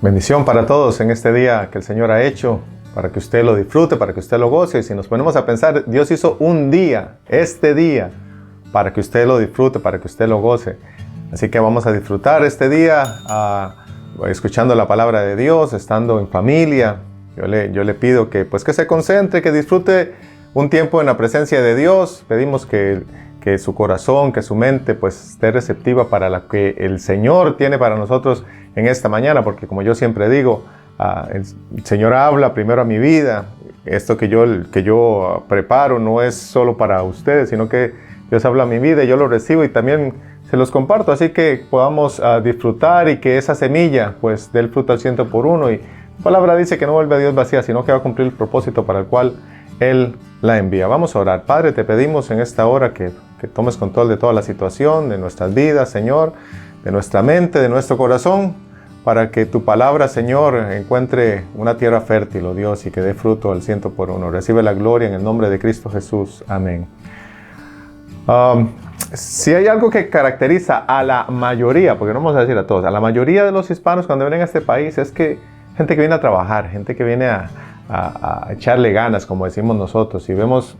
Bendición para todos en este día que el Señor ha hecho, para que usted lo disfrute, para que usted lo goce. Y si nos ponemos a pensar, Dios hizo un día, este día, para que usted lo disfrute, para que usted lo goce. Así que vamos a disfrutar este día escuchando la palabra de Dios, estando en familia. Yo le pido que se concentre, que disfrute un tiempo en la presencia de Dios. Pedimos que su corazón, que su mente esté receptiva para lo que el Señor tiene para nosotros en esta mañana, porque como yo siempre digo, el Señor habla primero a mi vida. Esto que yo preparo no es solo para ustedes, sino que Dios habla a mi vida y yo lo recibo y también se los comparto, así que podamos disfrutar y que esa semilla dé el fruto al 100 por uno. Y la palabra dice que no vuelve a Dios vacía, sino que va a cumplir el propósito para el cual Él la envía. Vamos a orar. Padre, te pedimos en esta hora que tomes control de toda la situación, de nuestras vidas, Señor, de nuestra mente, de nuestro corazón, para que tu palabra, Señor, encuentre una tierra fértil, oh Dios, y que dé fruto al 100 por uno. Recibe la gloria en el nombre de Cristo Jesús. Amén. Si hay algo que caracteriza a la mayoría, porque no vamos a decir a todos, a la mayoría de los hispanos cuando vienen a este país, es que gente que viene a trabajar, gente que viene a echarle ganas, como decimos nosotros. Y vemos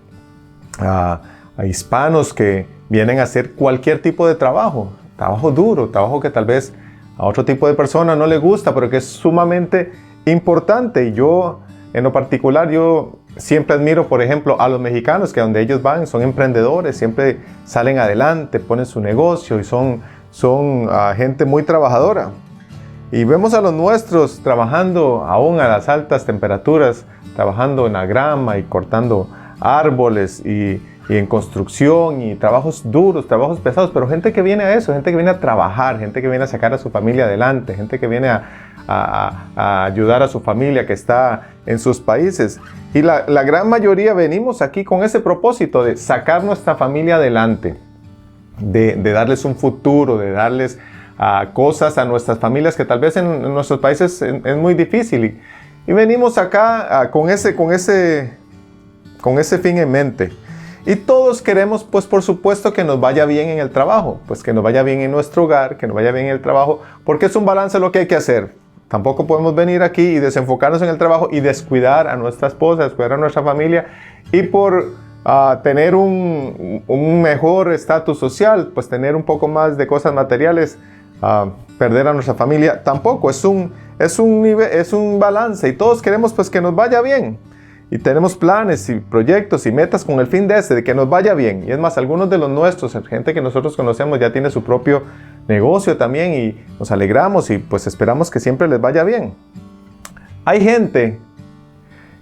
a hispanos que vienen a hacer cualquier tipo de trabajo duro, trabajo que tal vez a otro tipo de persona no le gusta, pero que es sumamente importante. Y yo, en lo particular, yo siempre admiro, por ejemplo, a los mexicanos, que donde ellos van son emprendedores, siempre salen adelante, ponen su negocio y son gente muy trabajadora. Y vemos a los nuestros trabajando aún a las altas temperaturas, trabajando en la grama y cortando árboles y en construcción y trabajos duros, trabajos pesados, pero gente que viene a eso, gente que viene a trabajar, gente que viene a sacar a su familia adelante, gente que viene a ayudar a su familia que está en sus países. Y la gran mayoría venimos aquí con ese propósito de sacar nuestra familia adelante, de darles un futuro, de darles cosas a nuestras familias que tal vez en nuestros países es muy difícil. Y venimos acá con ese fin en mente. Y todos queremos, por supuesto, que nos vaya bien en el trabajo, que nos vaya bien en nuestro hogar, que nos vaya bien en el trabajo, porque es un balance lo que hay que hacer. Tampoco podemos venir aquí y desenfocarnos en el trabajo y descuidar a nuestra esposa, descuidar a nuestra familia, y por tener un mejor estatus social, tener un poco más de cosas materiales, perder a nuestra familia. Tampoco, es un balance, y todos queremos que nos vaya bien. Y tenemos planes y proyectos y metas con el fin de que nos vaya bien. Y es más, algunos de los nuestros, gente que nosotros conocemos, ya tiene su propio negocio también y nos alegramos y esperamos que siempre les vaya bien. Hay gente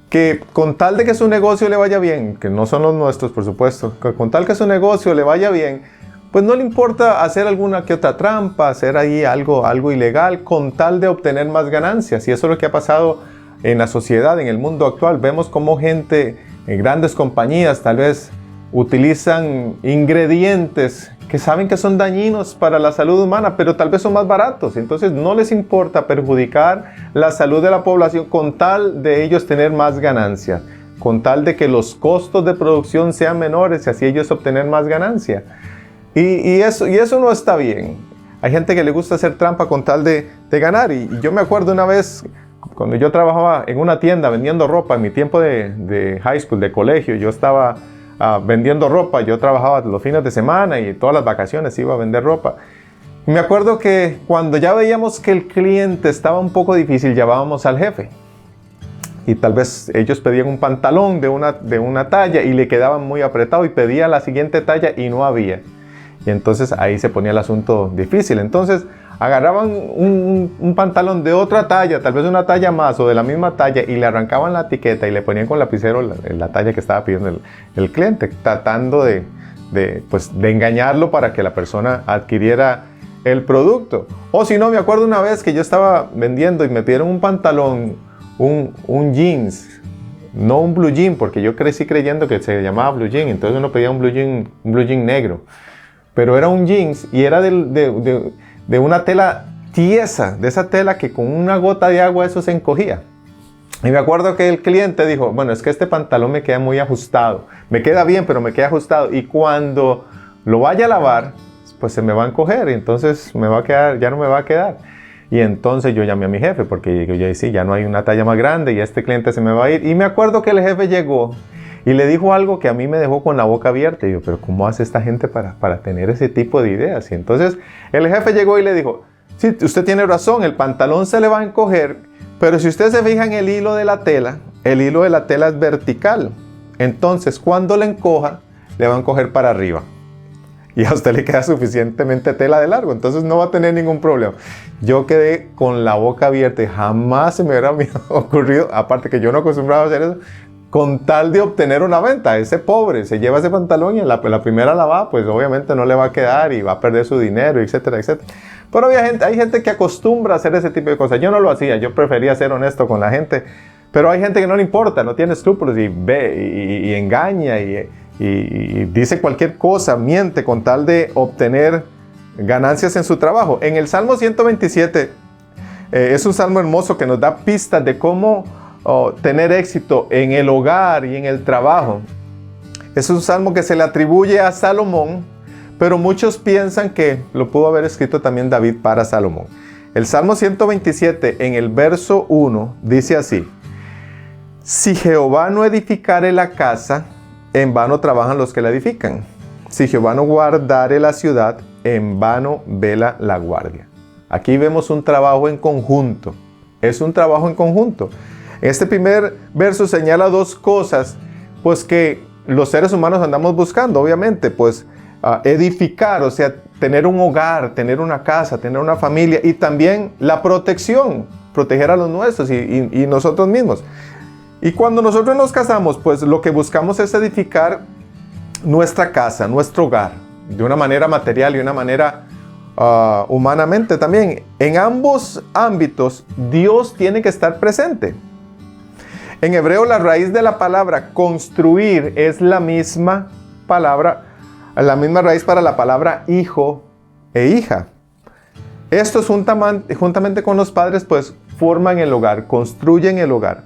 que con tal de que su negocio le vaya bien, que no son los nuestros por supuesto, que con tal que su negocio le vaya bien, no le importa hacer alguna que otra trampa, hacer ahí algo ilegal con tal de obtener más ganancias. Y eso es lo que ha pasado en la sociedad, en el mundo actual. Vemos cómo gente en grandes compañías tal vez utilizan ingredientes que saben que son dañinos para la salud humana, pero tal vez son más baratos. Entonces no les importa perjudicar la salud de la población con tal de ellos tener más ganancia, con tal de que los costos de producción sean menores y así ellos obtener más ganancia. Y eso no está bien. Hay gente que le gusta hacer trampa con tal de ganar. Y yo me acuerdo una vez, cuando yo trabajaba en una tienda vendiendo ropa, en mi tiempo de high school, de colegio, yo estaba vendiendo ropa. Yo trabajaba los fines de semana y todas las vacaciones iba a vender ropa. Y me acuerdo que cuando ya veíamos que el cliente estaba un poco difícil, llamábamos al jefe. Y tal vez ellos pedían un pantalón de una talla y le quedaban muy apretado y pedía la siguiente talla y no había. Y entonces ahí se ponía el asunto difícil. Entonces agarraban un pantalón de otra talla, tal vez una talla más o de la misma talla, y le arrancaban la etiqueta y le ponían con lapicero la talla que estaba pidiendo el cliente, tratando de engañarlo para que la persona adquiriera el producto. O si no, me acuerdo una vez que yo estaba vendiendo y me pidieron un pantalón, un jeans, no un blue jean, porque yo crecí creyendo que se llamaba blue jean, entonces uno pedía un blue jean negro, pero era un jeans y era de una tela tiesa, de esa tela que con una gota de agua eso se encogía. Y me acuerdo que el cliente dijo, bueno, es que este pantalón me queda muy ajustado, me queda bien, pero me queda ajustado, y cuando lo vaya a lavar, se me va a encoger, y entonces ya no me va a quedar. Y entonces yo llamé a mi jefe porque yo decía, ya no hay una talla más grande y este cliente se me va a ir. Y me acuerdo que el jefe llegó y le dijo algo que a mí me dejó con la boca abierta. Y yo, pero ¿cómo hace esta gente para tener ese tipo de ideas? Y entonces el jefe llegó y le dijo, sí, usted tiene razón, el pantalón se le va a encoger, pero si usted se fija en el hilo de la tela, el hilo de la tela es vertical. Entonces, cuando le encoja, le va a encoger para arriba. Y a usted le queda suficientemente tela de largo, entonces no va a tener ningún problema. Yo quedé con la boca abierta y jamás se me hubiera ocurrido, aparte que yo no acostumbraba a hacer eso, con tal de obtener una venta. Ese pobre se lleva ese pantalón y en la primera lavada, pues obviamente no le va a quedar y va a perder su dinero, etcétera, etcétera. Pero hay gente que acostumbra a hacer ese tipo de cosas. Yo no lo hacía, yo prefería ser honesto con la gente. Pero hay gente que no le importa, no tiene escrúpulos y ve y engaña y dice cualquier cosa, miente con tal de obtener ganancias en su trabajo. En el Salmo 127 es un salmo hermoso que nos da pistas de cómo tener éxito en el hogar y en el trabajo. Es un salmo que se le atribuye a Salomón, pero muchos piensan que lo pudo haber escrito también David para Salomón. El Salmo 127 en el verso 1 dice así: si Jehová no edificare la casa, en vano trabajan los que la edifican. Si Jehová no guardare la ciudad, en vano vela la guardia. Aquí vemos un trabajo en conjunto. Es un trabajo en conjunto. Este primer verso señala dos cosas, pues que los seres humanos andamos buscando, obviamente, pues edificar, o sea, tener un hogar, tener una casa, tener una familia, y también la protección, proteger a los nuestros y nosotros mismos. Y cuando nosotros nos casamos, pues lo que buscamos es edificar nuestra casa, nuestro hogar, de una manera material y una manera humanamente también. En ambos ámbitos, Dios tiene que estar presente. En hebreo, la raíz de la palabra construir es la misma palabra, la misma raíz para la palabra hijo e hija. Estos juntamente con los padres, pues forman el hogar, construyen el hogar.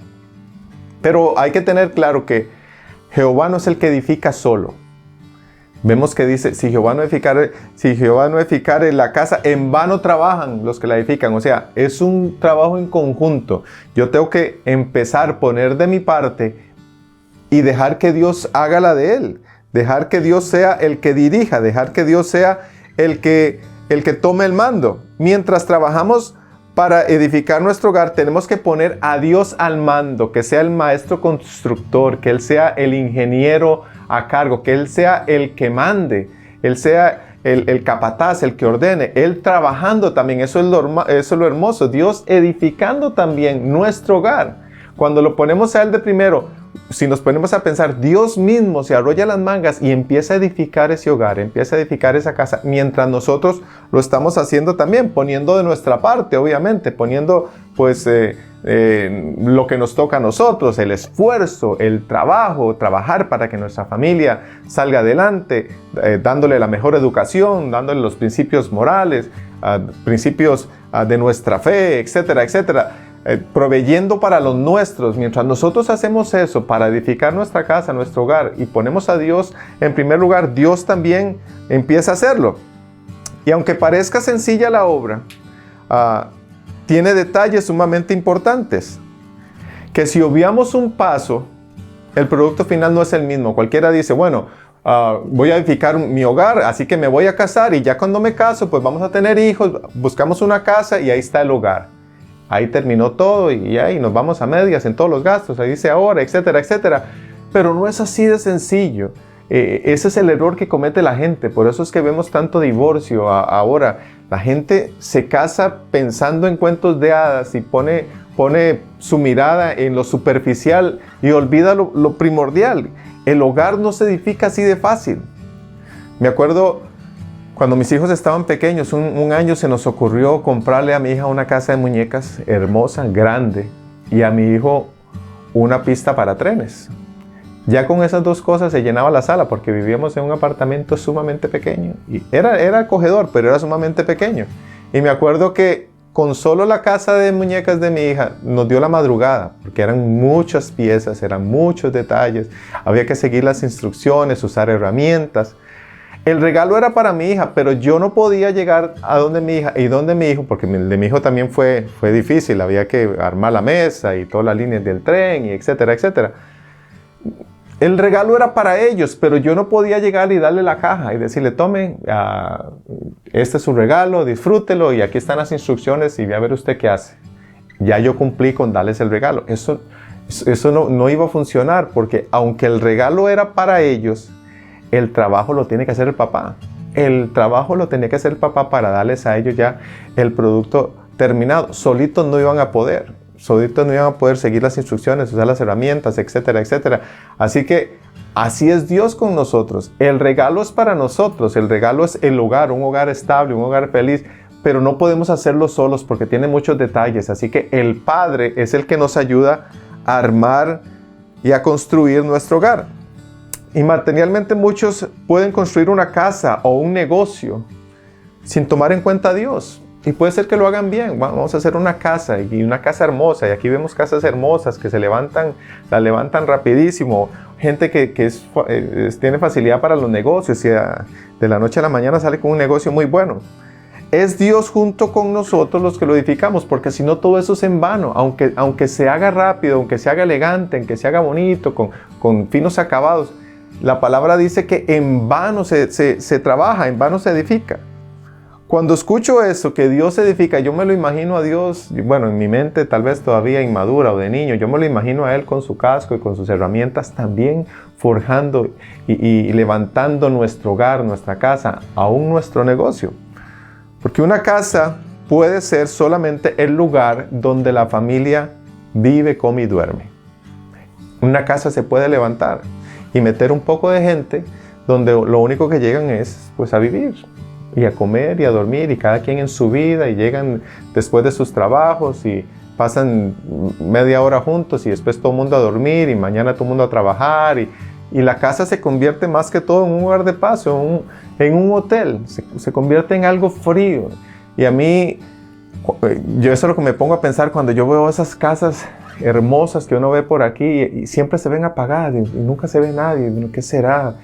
Pero hay que tener claro que Jehová no es el que edifica solo. Vemos que dice, si Jehová no edificare la casa, en vano trabajan los que la edifican. O sea, es un trabajo en conjunto. Yo tengo que empezar, poner de mi parte y dejar que Dios haga la de Él. Dejar que Dios sea el que dirija, dejar que Dios sea el que tome el mando. Mientras trabajamos para edificar nuestro hogar, tenemos que poner a Dios al mando, que sea el maestro constructor, que Él sea el ingeniero a cargo, que Él sea el que mande, Él sea el capataz, el que ordene, Él trabajando también. Eso es lo hermoso, Dios edificando también nuestro hogar. Cuando lo ponemos a Él de primero, si nos ponemos a pensar, Dios mismo se arrolla las mangas y empieza a edificar ese hogar, empieza a edificar esa casa, mientras nosotros lo estamos haciendo también, poniendo de nuestra parte, obviamente, poniendo pues lo que nos toca a nosotros, el esfuerzo, el trabajo, trabajar para que nuestra familia salga adelante, dándole la mejor educación, dándole los principios morales, principios de nuestra fe, etcétera, etcétera. Proveyendo para los nuestros. Mientras nosotros hacemos eso para edificar nuestra casa, nuestro hogar, y ponemos a Dios en primer lugar, Dios también empieza a hacerlo. Y aunque parezca sencilla la obra, tiene detalles sumamente importantes, que si obviamos un paso, el producto final no es el mismo. Cualquiera dice, bueno, voy a edificar mi hogar, así que me voy a casar, y ya cuando me caso, pues vamos a tener hijos, buscamos una casa y ahí está el hogar. Ahí terminó todo y ahí nos vamos a medias en todos los gastos, ahí dice ahora, etcétera, etcétera. Pero no es así de sencillo. Ese es el error que comete la gente. Por eso es que vemos tanto divorcio ahora. La gente se casa pensando en cuentos de hadas y pone su mirada en lo superficial y olvida lo primordial. El hogar no se edifica así de fácil. Me acuerdo cuando mis hijos estaban pequeños, un año se nos ocurrió comprarle a mi hija una casa de muñecas hermosa, grande, y a mi hijo una pista para trenes. Ya con esas dos cosas se llenaba la sala porque vivíamos en un apartamento sumamente pequeño. Y era acogedor, pero era sumamente pequeño. Y me acuerdo que con solo la casa de muñecas de mi hija nos dio la madrugada, porque eran muchas piezas, eran muchos detalles. Había que seguir las instrucciones, usar herramientas. El regalo era para mi hija, pero yo no podía llegar a donde mi hija y donde mi hijo, porque el de mi hijo también fue difícil, había que armar la mesa y todas las líneas del tren, y etcétera, etcétera. El regalo era para ellos, pero yo no podía llegar y darle la caja y decirle, tome, este es su regalo, disfrútelo y aquí están las instrucciones y voy a ver usted qué hace. Ya yo cumplí con darles el regalo. Eso no iba a funcionar, porque aunque el regalo era para ellos, el trabajo lo tiene que hacer el papá. El trabajo lo tenía que hacer el papá para darles a ellos ya el producto terminado. Solitos no iban a poder. Solitos no iban a poder seguir las instrucciones, usar las herramientas, etcétera, etcétera. Así que así es Dios con nosotros. El regalo es para nosotros. El regalo es el hogar, un hogar estable, un hogar feliz. Pero no podemos hacerlo solos porque tiene muchos detalles. Así que el Padre es el que nos ayuda a armar y a construir nuestro hogar. Y materialmente muchos pueden construir una casa o un negocio sin tomar en cuenta a Dios. Y puede ser que lo hagan bien. Vamos a hacer una casa y una casa hermosa. Y aquí vemos casas hermosas que la levantan rapidísimo. Gente que tiene facilidad para los negocios y de la noche a la mañana sale con un negocio muy bueno. Es Dios junto con nosotros los que lo edificamos, porque si no todo eso es en vano. Aunque se haga rápido, aunque se haga elegante, aunque se haga bonito, con finos acabados, la palabra dice que en vano se trabaja, en vano se edifica. Cuando escucho eso, que Dios edifica, yo me lo imagino a Dios, bueno, en mi mente tal vez todavía inmadura o de niño, yo me lo imagino a Él con su casco y con sus herramientas también forjando y levantando nuestro hogar, nuestra casa, aún nuestro negocio. Porque una casa puede ser solamente el lugar donde la familia vive, come y duerme. Una casa se puede levantar y meter un poco de gente donde lo único que llegan es pues a vivir y a comer y a dormir, y cada quien en su vida, y llegan después de sus trabajos y pasan media hora juntos y después todo el mundo a dormir y mañana todo el mundo a trabajar, y la casa se convierte más que todo en un lugar de paso, en un hotel, se convierte en algo frío. Y a mí, yo eso es lo que me pongo a pensar cuando yo veo esas casas hermosas que uno ve por aquí y siempre se ven apagadas y nunca se ve nadie. ¿Qué será?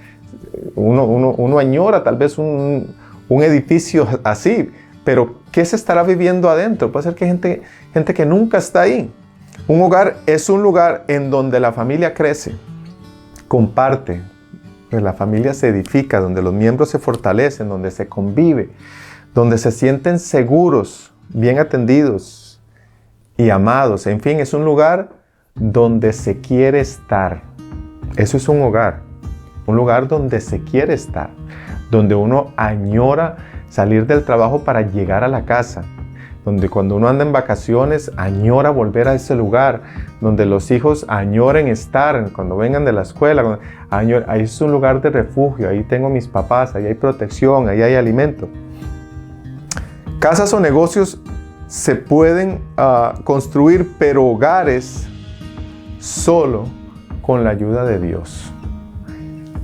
Uno añora tal vez un edificio así, pero ¿qué se estará viviendo adentro? Puede ser que gente que nunca está ahí. Un hogar es un lugar en donde la familia crece, comparte, la familia se edifica, donde los miembros se fortalecen, donde se convive, donde se sienten seguros, bien atendidos y amados. En fin, es un lugar donde se quiere estar. Eso es un lugar donde se quiere estar, donde uno añora salir del trabajo para llegar a la casa, donde cuando uno anda en vacaciones añora volver a ese lugar, donde los hijos añoren estar cuando vengan de la escuela. Ahí es un lugar de refugio, ahí tengo mis papás, ahí hay protección, ahí hay alimento. Casas o negocios se pueden construir, pero hogares solo con la ayuda de Dios.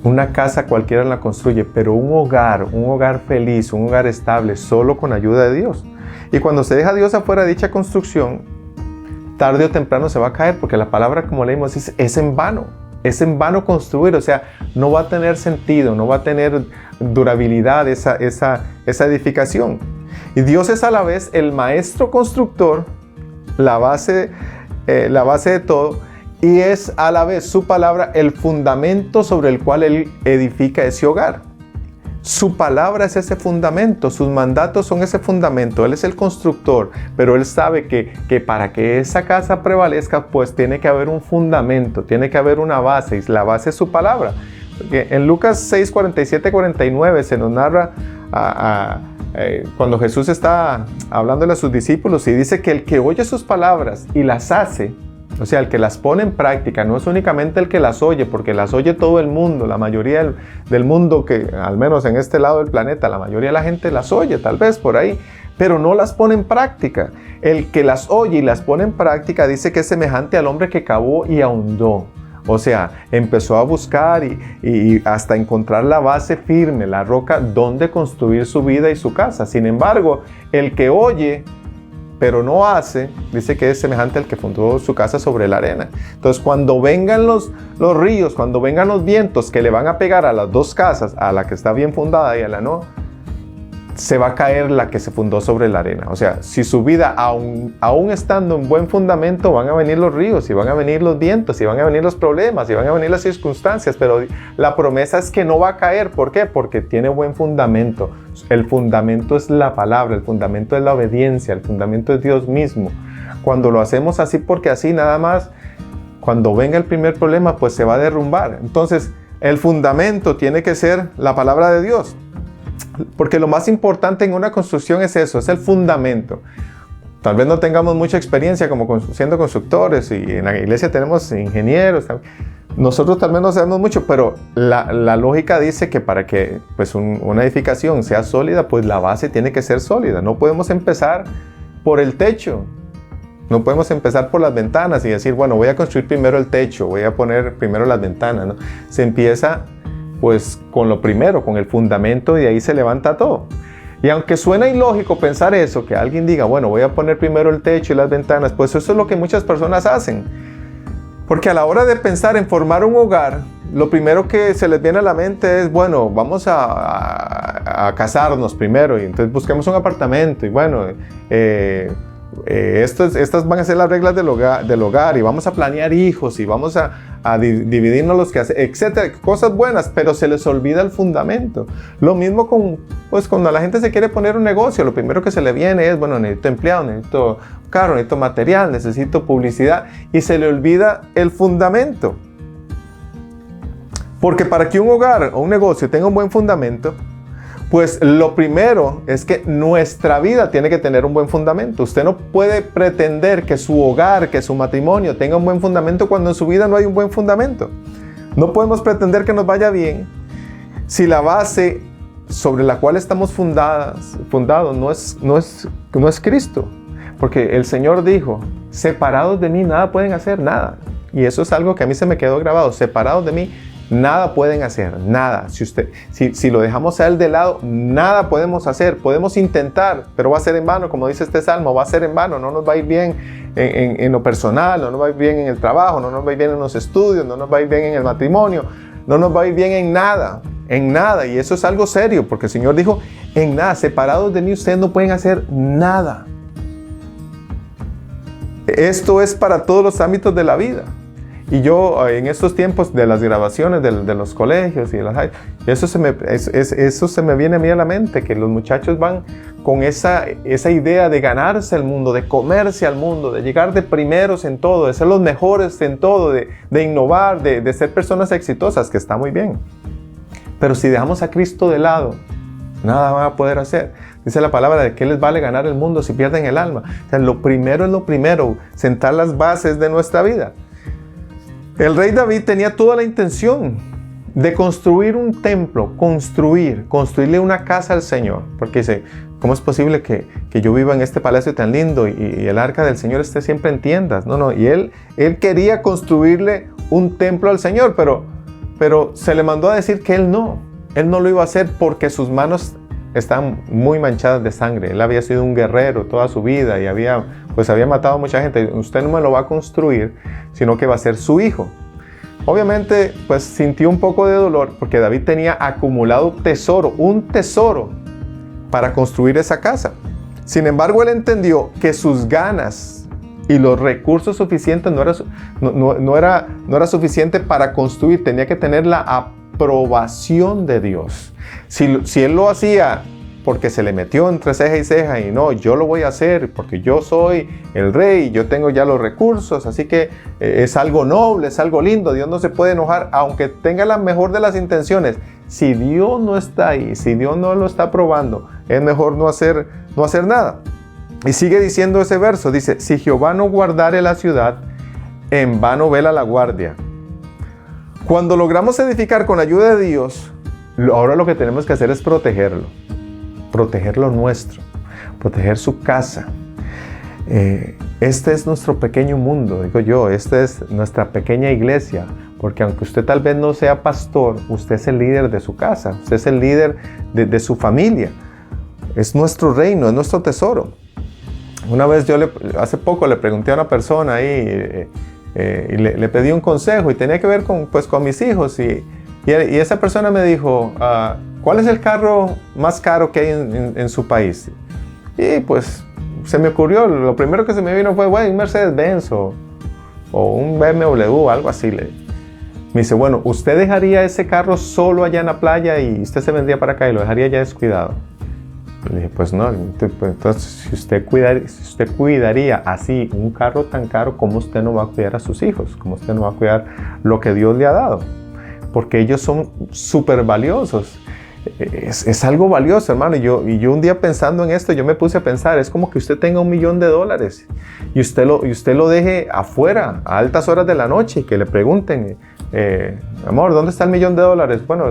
Una casa cualquiera la construye, pero un hogar feliz, un hogar estable, solo con ayuda de Dios. Y cuando se deja a Dios afuera de dicha construcción, tarde o temprano se va a caer, porque la palabra, como leímos, es en vano. Es en vano construir, o sea, no va a tener sentido, no va a tener durabilidad esa edificación. Y Dios es a la vez el maestro constructor, la base de todo, y es a la vez su palabra el fundamento sobre el cual Él edifica ese hogar. Su palabra es ese fundamento, sus mandatos son ese fundamento. Él es el constructor, pero Él sabe que para que esa casa prevalezca, pues tiene que haber un fundamento, tiene que haber una base, y la base es su palabra. Porque en Lucas 6, 47, 49 se nos narra cuando Jesús está hablándole a sus discípulos y dice que el que oye sus palabras y las hace, o sea, el que las pone en práctica, no es únicamente el que las oye, porque las oye todo el mundo, la mayoría del mundo, que al menos en este lado del planeta, la mayoría de la gente las oye, tal vez por ahí, pero no las pone en práctica. El que las oye y las pone en práctica dice que es semejante al hombre que cavó y ahondó. O sea, empezó a buscar y hasta encontrar la base firme, la roca donde construir su vida y su casa. Sin embargo, el que oye pero no hace, dice que es semejante al que fundó su casa sobre la arena. Entonces, cuando vengan los ríos, cuando vengan los vientos que le van a pegar a las dos casas, a la que está bien fundada y a la no, se va a caer la que se fundó sobre la arena. O sea, si su vida, aún estando en buen fundamento, van a venir los ríos, y van a venir los vientos, y van a venir los problemas, y van a venir las circunstancias, pero la promesa es que no va a caer. ¿Por qué? Porque tiene buen fundamento. El fundamento es la palabra, el fundamento es la obediencia, el fundamento es Dios mismo. Cuando lo hacemos así porque así nada más, cuando venga el primer problema, pues se va a derrumbar. Entonces, el fundamento tiene que ser la palabra de Dios. Porque lo más importante en una construcción es eso, es el fundamento. Tal vez no tengamos mucha experiencia como siendo constructores, y en la iglesia tenemos ingenieros. Nosotros tal vez no sabemos mucho, pero la lógica dice que para que pues, una edificación sea sólida, pues la base tiene que ser sólida. No podemos empezar por el techo. No podemos empezar por las ventanas y decir, bueno, voy a construir primero el techo, voy a poner primero las ventanas, ¿no? Se empieza pues con lo primero, con el fundamento, y de ahí se levanta todo. Y aunque suena ilógico pensar eso, que alguien diga, bueno, voy a poner primero el techo y las ventanas, pues eso es lo que muchas personas hacen. Porque a la hora de pensar en formar un hogar, lo primero que se les viene a la mente es, bueno, vamos a casarnos primero, y entonces busquemos un apartamento, y bueno, estas van a ser las reglas del hogar, y vamos a planear hijos, y vamos a dividirnos los que hacen, etcétera, cosas buenas, pero se les olvida el fundamento. Lo mismo cuando la gente se quiere poner un negocio, lo primero que se le viene es, bueno, necesito empleados, necesito carro, necesito material, necesito publicidad, y se le olvida el fundamento. Porque para que un hogar o un negocio tenga un buen fundamento, pues lo primero es que nuestra vida tiene que tener un buen fundamento. Usted no puede pretender que su hogar, que su matrimonio tenga un buen fundamento cuando en su vida no hay un buen fundamento. No podemos pretender que nos vaya bien si la base sobre la cual estamos fundados no es Cristo. Porque el Señor dijo, separados de mí nada pueden hacer, nada. Y eso es algo que a mí se me quedó grabado. Separados de mí nada pueden hacer, nada. Si lo dejamos a Él de lado, nada podemos hacer. Podemos intentar, pero va a ser en vano, como dice este salmo, va a ser en vano. No nos va a ir bien en lo personal, no nos va a ir bien en el trabajo, no nos va a ir bien en los estudios, no nos va a ir bien en el matrimonio, no nos va a ir bien en nada. Y eso es algo serio, porque el Señor dijo, en nada, separados de mí ustedes no pueden hacer nada. Esto es para todos los ámbitos de la vida. Y yo, en estos tiempos de las grabaciones de los colegios y eso se me viene a mí a la mente, que los muchachos van con esa idea de ganarse el mundo, de comerse al mundo, de llegar de primeros en todo, de ser los mejores en todo, de innovar, de ser personas exitosas, que está muy bien. Pero si dejamos a Cristo de lado, nada van a poder hacer. Dice la palabra de que les vale ganar el mundo si pierden el alma. O sea, lo primero es lo primero, sentar las bases de nuestra vida. El rey David tenía toda la intención de construir un templo, construirle una casa al Señor. Porque dice, ¿cómo es posible que yo viva en este palacio tan lindo y el arca del Señor esté siempre en tiendas? No, y él quería construirle un templo al Señor, pero se le mandó a decir que él no lo iba a hacer porque sus manos estaban muy manchadas de sangre. Él había sido un guerrero toda su vida y había matado a mucha gente. Usted no me lo va a construir, sino que va a ser su hijo. Obviamente, pues sintió un poco de dolor porque David tenía acumulado un tesoro para construir esa casa. Sin embargo, él entendió que sus ganas y los recursos suficientes no era suficiente para construir. Tenía que tener la aprobación de Dios. Si él lo hacía porque se le metió entre ceja y ceja y no, yo lo voy a hacer porque yo soy el rey, yo tengo ya los recursos, así que es algo noble, es algo lindo, Dios no se puede enojar, aunque tenga la mejor de las intenciones. Si Dios no está ahí, si Dios no lo está aprobando, es mejor no hacer nada. Y sigue diciendo ese verso, dice, si Jehová no guardare la ciudad, en vano vela la guardia. Cuando logramos edificar con la ayuda de Dios, ahora lo que tenemos que hacer es proteger lo nuestro, proteger su casa. Este es nuestro pequeño mundo, digo yo, esta es nuestra pequeña iglesia, porque aunque usted tal vez no sea pastor, usted es el líder de su casa, usted es el líder de su familia, es nuestro reino, es nuestro tesoro. Una vez hace poco le pregunté a una persona ahí y le pedí un consejo y tenía que ver con mis hijos y esa persona me dijo, ¿cuál es el carro más caro que hay en su país? Y pues se me ocurrió, lo primero que se me vino fue, un Mercedes-Benz o un BMW, algo así. Me dice, bueno, ¿usted dejaría ese carro solo allá en la playa y usted se vendría para acá y lo dejaría ya descuidado? Le dije, pues no, entonces si usted cuidaría así un carro tan caro, ¿cómo usted no va a cuidar a sus hijos? ¿Cómo usted no va a cuidar lo que Dios le ha dado? Porque ellos son súper valiosos. Es algo valioso, hermano. Y yo un día pensando en esto, yo me puse a pensar, es como que usted tenga $1 millón y usted lo deje afuera a altas horas de la noche y que le pregunten, amor, ¿dónde está $1 millón? Bueno,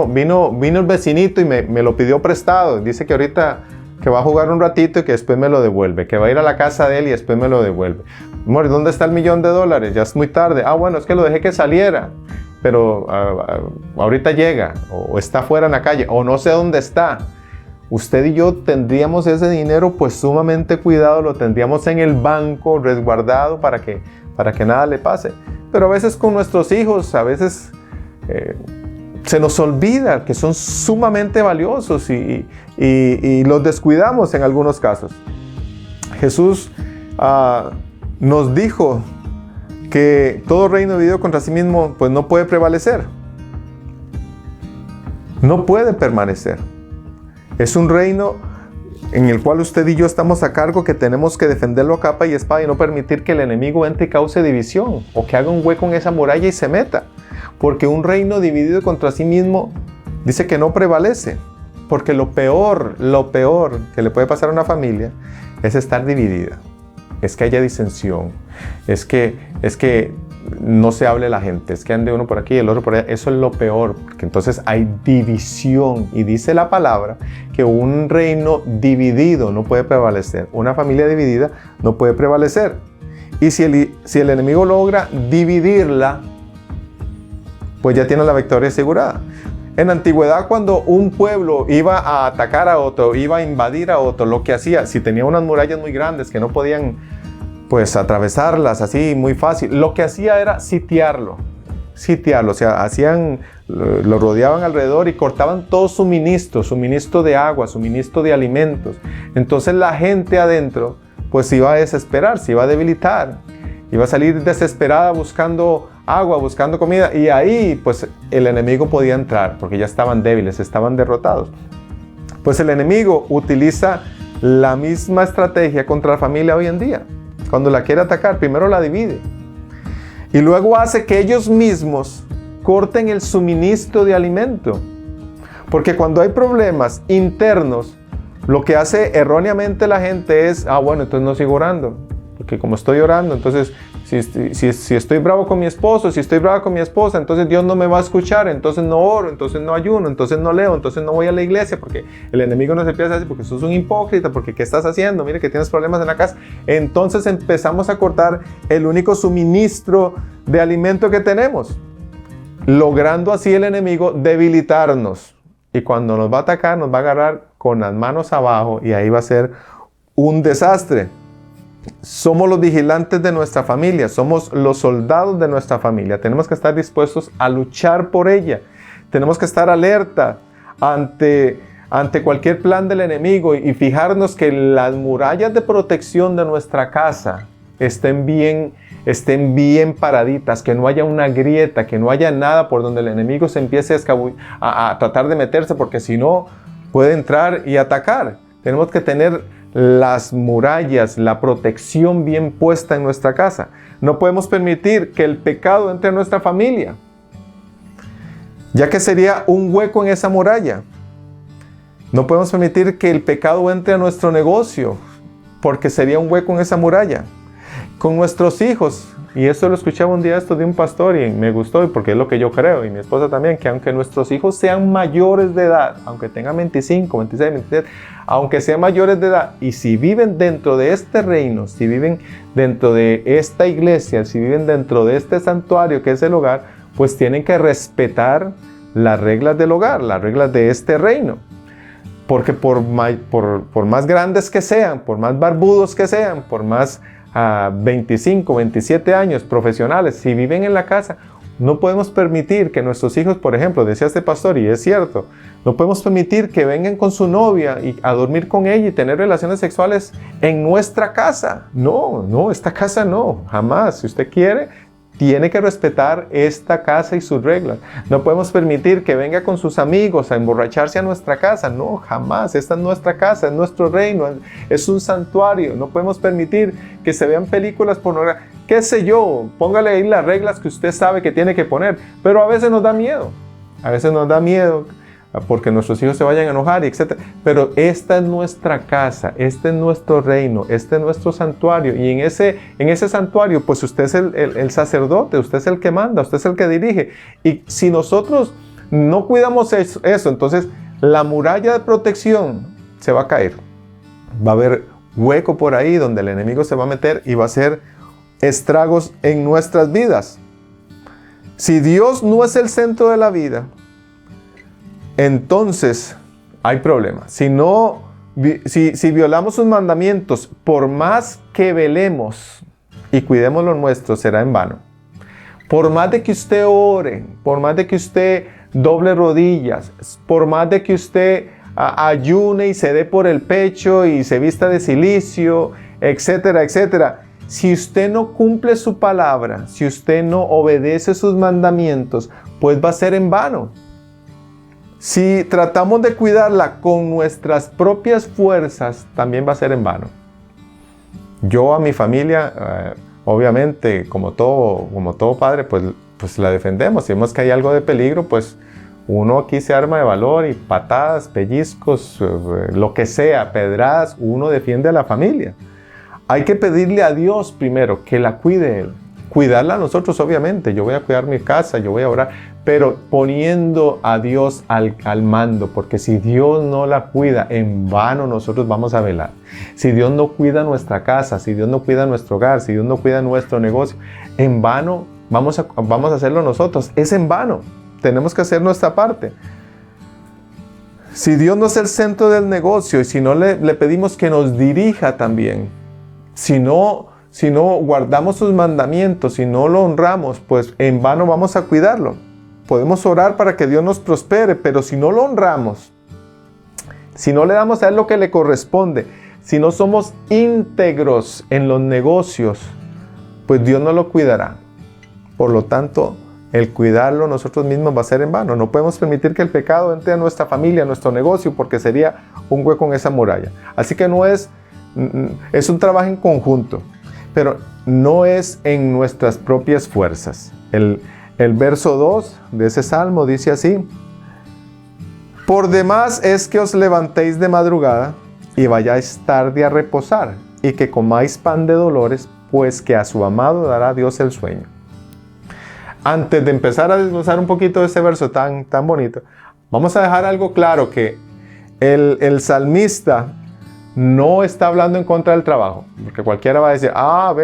vino el vecinito y me lo pidió prestado. Dice que ahorita que va a jugar un ratito y que después me lo devuelve, que va a ir a la casa de él y después me lo devuelve. Amor, ¿dónde está $1 millón? Ya es muy tarde. Bueno, es que lo dejé que saliera, pero ahorita llega, o está fuera en la calle, o no sé dónde está. Usted y yo tendríamos ese dinero pues sumamente cuidado, lo tendríamos en el banco resguardado para que nada le pase. Pero a veces con nuestros hijos, a veces se nos olvida que son sumamente valiosos y los descuidamos en algunos casos. Jesús nos dijo que todo reino dividido contra sí mismo pues no puede prevalecer, no puede permanecer. Es un reino en el cual usted y yo estamos a cargo, que tenemos que defenderlo a capa y espada y no permitir que el enemigo entre y cause división o que haga un hueco en esa muralla y se meta. Porque un reino dividido contra sí mismo dice que no prevalece. Porque lo peor que le puede pasar a una familia es estar dividida. Es que haya disensión. Es que no se hable la gente. Es que ande uno por aquí y el otro por allá. Eso es lo peor. Porque entonces hay división. Y dice la palabra que un reino dividido no puede prevalecer. Una familia dividida no puede prevalecer. Y si el enemigo logra dividirla, pues ya tiene la victoria asegurada. En la antigüedad, cuando un pueblo iba a atacar a otro, iba a invadir a otro, lo que hacía, si tenía unas murallas muy grandes que no podían pues atravesarlas así muy fácil, lo que hacía era sitiarlo, o sea, lo rodeaban alrededor y cortaban todo suministro de agua, suministro de alimentos. Entonces la gente adentro pues iba a desesperar, se iba a debilitar, iba a salir desesperada buscando agua, buscando comida, y ahí pues el enemigo podía entrar porque ya estaban débiles, estaban derrotados. Pues el enemigo utiliza la misma estrategia contra la familia hoy en día. Cuando la quiere atacar, primero la divide y luego hace que ellos mismos corten el suministro de alimento. Porque cuando hay problemas internos, lo que hace erróneamente la gente es, entonces no sigo orando. Porque como estoy orando, entonces si estoy bravo con mi esposo, si estoy brava con mi esposa, entonces Dios no me va a escuchar, entonces no oro, entonces no ayuno, entonces no leo, entonces no voy a la iglesia, porque el enemigo nos empieza a decir, porque sos un hipócrita, porque ¿qué estás haciendo? Mire que tienes problemas en la casa. Entonces empezamos a cortar el único suministro de alimento que tenemos, logrando así el enemigo debilitarnos. Y cuando nos va a atacar, nos va a agarrar con las manos abajo y ahí va a ser un desastre. Somos los vigilantes de nuestra familia, somos los soldados de nuestra familia. Tenemos que estar dispuestos a luchar por ella. Tenemos que estar alerta ante cualquier plan del enemigo y fijarnos que las murallas de protección de nuestra casa estén bien paraditas, que no haya una grieta, que no haya nada por donde el enemigo se empiece a tratar de meterse, porque si no puede entrar y atacar. Tenemos que tener las murallas, la protección bien puesta en nuestra casa. No podemos permitir que el pecado entre en nuestra familia, ya que sería un hueco en esa muralla. No podemos permitir que el pecado entre a nuestro negocio, porque sería un hueco en esa muralla. Con nuestros hijos, y esto lo escuchaba un día de un pastor y me gustó porque es lo que yo creo, y mi esposa también, que aunque nuestros hijos sean mayores de edad, aunque tengan 25, 26, 27, aunque sean mayores de edad, y si viven dentro de este reino, si viven dentro de esta iglesia, si viven dentro de este santuario que es el hogar, pues tienen que respetar las reglas del hogar, las reglas de este reino. Porque por más grandes que sean, por más barbudos que sean, por más 25, 27 años profesionales, si viven en la casa, no podemos permitir que nuestros hijos, por ejemplo, decía este pastor, y es cierto, no podemos permitir que vengan con su novia y a dormir con ella y tener relaciones sexuales en nuestra casa. No, esta casa no, jamás. Si usted quiere, tiene que respetar esta casa y sus reglas. No podemos permitir que venga con sus amigos a emborracharse a nuestra casa. No, jamás. Esta es nuestra casa, es nuestro reino, es un santuario. No podemos permitir que se vean películas pornográficas. Qué sé yo, póngale ahí las reglas que usted sabe que tiene que poner. Pero a veces nos da miedo. A veces nos da miedo porque nuestros hijos se vayan a enojar, etc. Pero esta es nuestra casa, este es nuestro reino, este es nuestro santuario. Y en ese santuario, pues usted es el sacerdote, usted es el que manda, usted es el que dirige. Y si nosotros no cuidamos eso, entonces la muralla de protección se va a caer. Va a haber hueco por ahí donde el enemigo se va a meter y va a hacer estragos en nuestras vidas. Si Dios no es el centro de la vida, entonces hay problemas. Si violamos sus mandamientos, por más que velemos y cuidemos lo nuestro, será en vano. Por más de que usted ore, por más de que usted doble rodillas, por más de que usted ayune y se dé por el pecho y se vista de cilicio, etcétera, etcétera. Si usted no cumple su palabra, si usted no obedece sus mandamientos, pues va a ser en vano. Si tratamos de cuidarla con nuestras propias fuerzas, también va a ser en vano. Yo a mi familia, obviamente, como todo padre, pues la defendemos. Si vemos que hay algo de peligro, pues uno aquí se arma de valor y patadas, pellizcos, lo que sea, pedradas, uno defiende a la familia. Hay que pedirle a Dios primero que la cuide Él. Cuidarla a nosotros, obviamente. Yo voy a cuidar mi casa, yo voy a orar, pero poniendo a Dios al mando, porque si Dios no la cuida, en vano nosotros vamos a velar. Si Dios no cuida nuestra casa, si Dios no cuida nuestro hogar, si Dios no cuida nuestro negocio, en vano vamos a hacerlo nosotros. Es en vano. Tenemos que hacer nuestra parte. Si Dios no es el centro del negocio y si no le pedimos que nos dirija también, si no guardamos sus mandamientos, si no lo honramos, pues en vano vamos a cuidarlo. Podemos orar para que Dios nos prospere, pero si no lo honramos, si no le damos a Él lo que le corresponde, si no somos íntegros en los negocios, pues Dios no lo cuidará. Por lo tanto, el cuidarlo nosotros mismos va a ser en vano. No podemos permitir que el pecado entre a nuestra familia, a nuestro negocio, porque sería un hueco en esa muralla. Así que es un trabajo en conjunto, pero no es en nuestras propias fuerzas. El verso 2 de ese salmo dice así: por demás es que os levantéis de madrugada y vayáis tarde a reposar, y que comáis pan de dolores, pues que a su amado dará Dios el sueño. Antes de empezar a desglosar un poquito de este verso tan bonito, vamos a dejar algo claro, que el salmista no está hablando en contra del trabajo, porque cualquiera va a decir,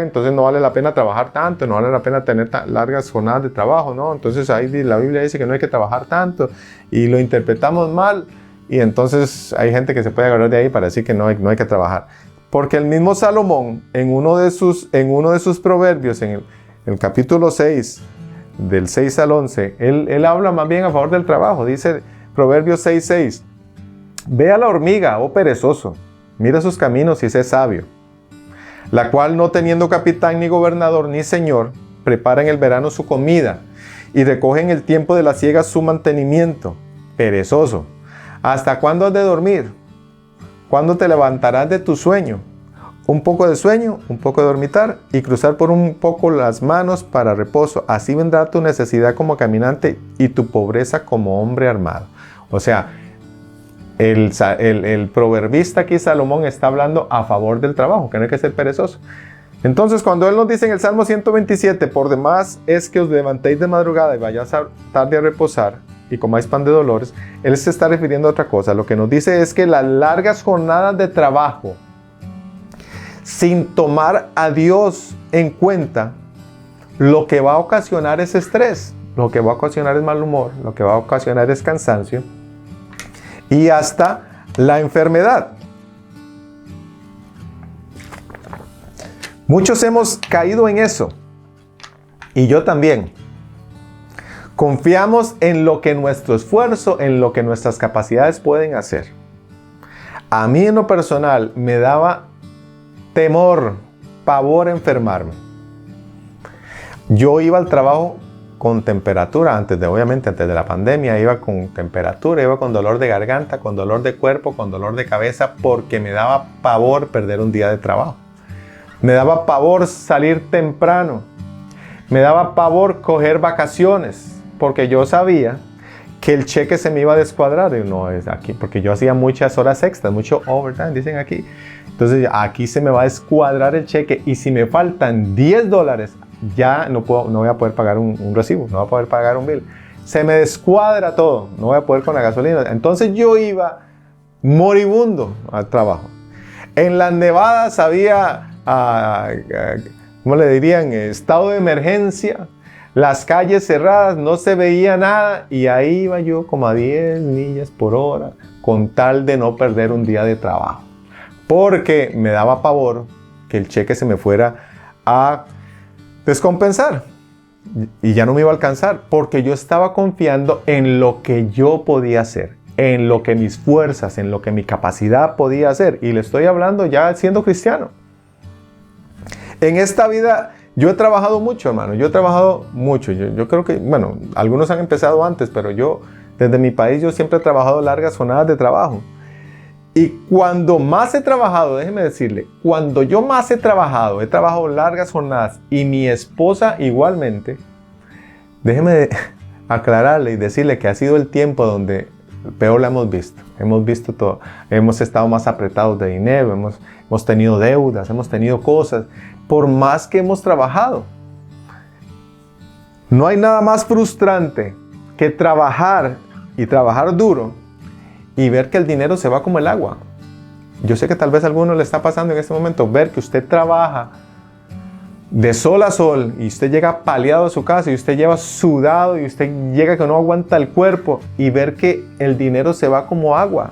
entonces no vale la pena trabajar tanto, no vale la pena tener largas jornadas de trabajo, ¿no? Entonces ahí la Biblia dice que no hay que trabajar tanto y lo interpretamos mal, y entonces hay gente que se puede agarrar de ahí para decir que no hay que trabajar. Porque el mismo Salomón, en uno de sus proverbios, en el capítulo 6, del 6 al 11, él habla más bien a favor del trabajo. Dice Proverbios 6:6, ve a la hormiga, oh perezoso, mira sus caminos y sé sabio, la cual no teniendo capitán ni gobernador ni señor, prepara en el verano su comida y recoge en el tiempo de la siega su mantenimiento. Perezoso, ¿hasta cuándo has de dormir? ¿Cuándo te levantarás de tu sueño? Un poco de sueño, un poco de dormitar y cruzar por un poco las manos para reposo. Así vendrá tu necesidad como caminante y tu pobreza como hombre armado. O sea, el proverbista aquí, Salomón, está hablando a favor del trabajo, que no hay que ser perezoso. Entonces, cuando él nos dice en el Salmo 127, por demás es que os levantéis de madrugada y vayáis tarde a reposar y comáis pan de dolores, él se está refiriendo a otra cosa. Lo que nos dice es que las largas jornadas de trabajo, sin tomar a Dios en cuenta, lo que va a ocasionar es estrés, lo que va a ocasionar es mal humor, lo que va a ocasionar es cansancio, y hasta La enfermedad. Muchos hemos caído en eso. Y yo también. Confiamos en lo que nuestro esfuerzo, en lo que nuestras capacidades pueden hacer. A mí en lo personal me daba temor, pavor enfermarme. Yo iba al trabajo con temperatura, obviamente antes de la pandemia, iba con temperatura, iba con dolor de garganta, con dolor de cuerpo, con dolor de cabeza, porque me daba pavor perder un día de trabajo. Me daba pavor salir temprano. Me daba pavor coger vacaciones, porque yo sabía que el cheque se me iba a descuadrar. Y no es aquí, porque yo hacía muchas horas extras, mucho overtime, dicen aquí. Entonces aquí se me va a descuadrar el cheque, y si me faltan $10, ya no voy a poder pagar un recibo, no voy a poder pagar un bill. Se me descuadra todo, no voy a poder con la gasolina. Entonces yo iba moribundo al trabajo. En las nevadas había, ¿cómo le dirían? Estado de emergencia. Las calles cerradas, no se veía nada, y ahí iba yo como a 10 millas por hora con tal de no perder un día de trabajo. Porque me daba pavor que el cheque se me fuera a descompensar y ya no me iba a alcanzar, porque yo estaba confiando en lo que yo podía hacer, en lo que mis fuerzas, en lo que mi capacidad podía hacer. Y le estoy hablando ya siendo cristiano. En esta vida yo he trabajado mucho, hermano. Yo he trabajado mucho. Yo creo que, bueno, algunos han empezado antes, pero yo, desde mi país, yo siempre he trabajado largas jornadas de trabajo. Y cuando más he trabajado, déjeme decirle, cuando yo más he trabajado largas jornadas, y mi esposa igualmente, déjeme aclararle y decirle que ha sido el tiempo donde peor la hemos visto. Hemos visto todo. Hemos estado más apretados de dinero, hemos tenido deudas, hemos tenido cosas, por más que hemos trabajado. No hay nada más frustrante que trabajar y trabajar duro y ver que el dinero se va como el agua. Yo sé que tal vez a alguno le está pasando en este momento, ver que usted trabaja de sol a sol y usted llega paleado a su casa y usted lleva sudado y usted llega que no aguanta el cuerpo, y ver que el dinero se va como agua.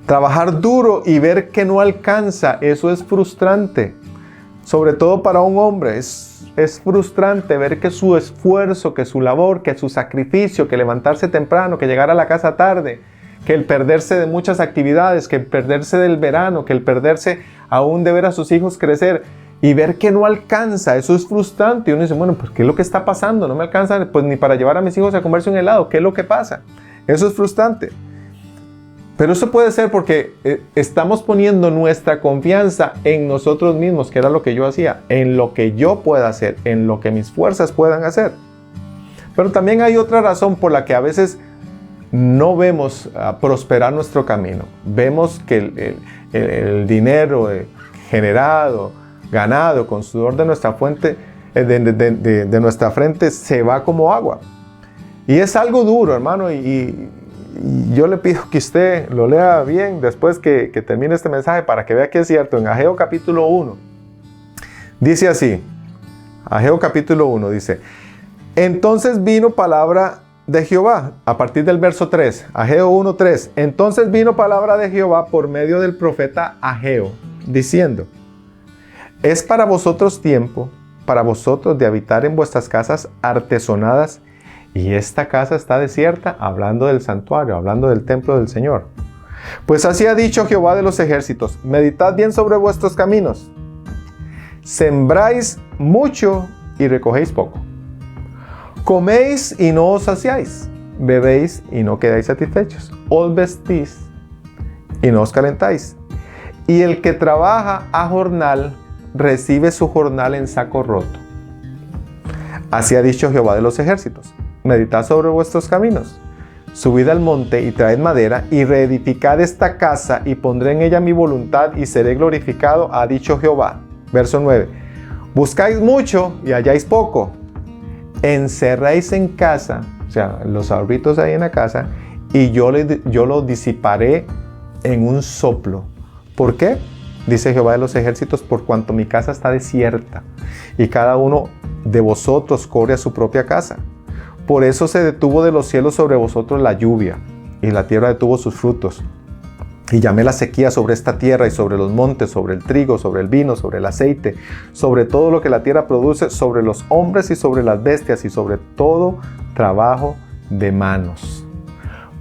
Trabajar duro y ver que no alcanza, eso es frustrante. Sobre todo para un hombre, es frustrante ver que su esfuerzo, que su labor, que su sacrificio, que levantarse temprano, que llegar a la casa tarde, que el perderse de muchas actividades, que el perderse del verano, que el perderse aún de ver a sus hijos crecer y ver que no alcanza, eso es frustrante. Y uno dice, bueno, pues ¿qué es lo que está pasando? No me alcanza pues ni para llevar a mis hijos a comerse un helado. ¿Qué es lo que pasa? Eso es frustrante. Pero eso puede ser porque estamos poniendo nuestra confianza en nosotros mismos, que era lo que yo hacía, en lo que yo pueda hacer, en lo que mis fuerzas puedan hacer. Pero también hay otra razón por la que a veces no vemos prosperar nuestro camino. Vemos que el dinero generado, ganado con sudor de nuestra fuente, de nuestra frente, se va como agua. Y es algo duro, hermano, y yo le pido que usted lo lea bien después que termine este mensaje para que vea que es cierto. En Ageo capítulo 1 dice así, Ageo capítulo 1 dice, entonces vino palabra de Jehová, a partir del verso 3, Ageo 1:3, entonces vino palabra de Jehová por medio del profeta Ageo, diciendo, es para vosotros tiempo, para vosotros de habitar en vuestras casas artesonadas, y esta casa está desierta, hablando del santuario, hablando del templo del Señor. Pues así ha dicho Jehová de los ejércitos, meditad bien sobre vuestros caminos. Sembráis mucho y recogéis poco. Coméis y no os saciáis. Bebéis y no quedáis satisfechos. Os vestís y no os calentáis. Y el que trabaja a jornal, recibe su jornal en saco roto. Así ha dicho Jehová de los ejércitos. Meditad sobre vuestros caminos. Subid al monte y traed madera y reedificad esta casa y pondré en ella mi voluntad y seré glorificado, ha dicho Jehová. Verso 9. Buscáis mucho y halláis poco. Encerréis en casa, o sea, los ahorritos ahí en la casa, y yo lo disiparé en un soplo. ¿Por qué? Dice Jehová de los ejércitos, por cuanto mi casa está desierta y cada uno de vosotros corre a su propia casa. Por eso se detuvo de los cielos sobre vosotros la lluvia, y la tierra detuvo sus frutos. Y llamé la sequía sobre esta tierra y sobre los montes, sobre el trigo, sobre el vino, sobre el aceite, sobre todo lo que la tierra produce, sobre los hombres y sobre las bestias y sobre todo trabajo de manos.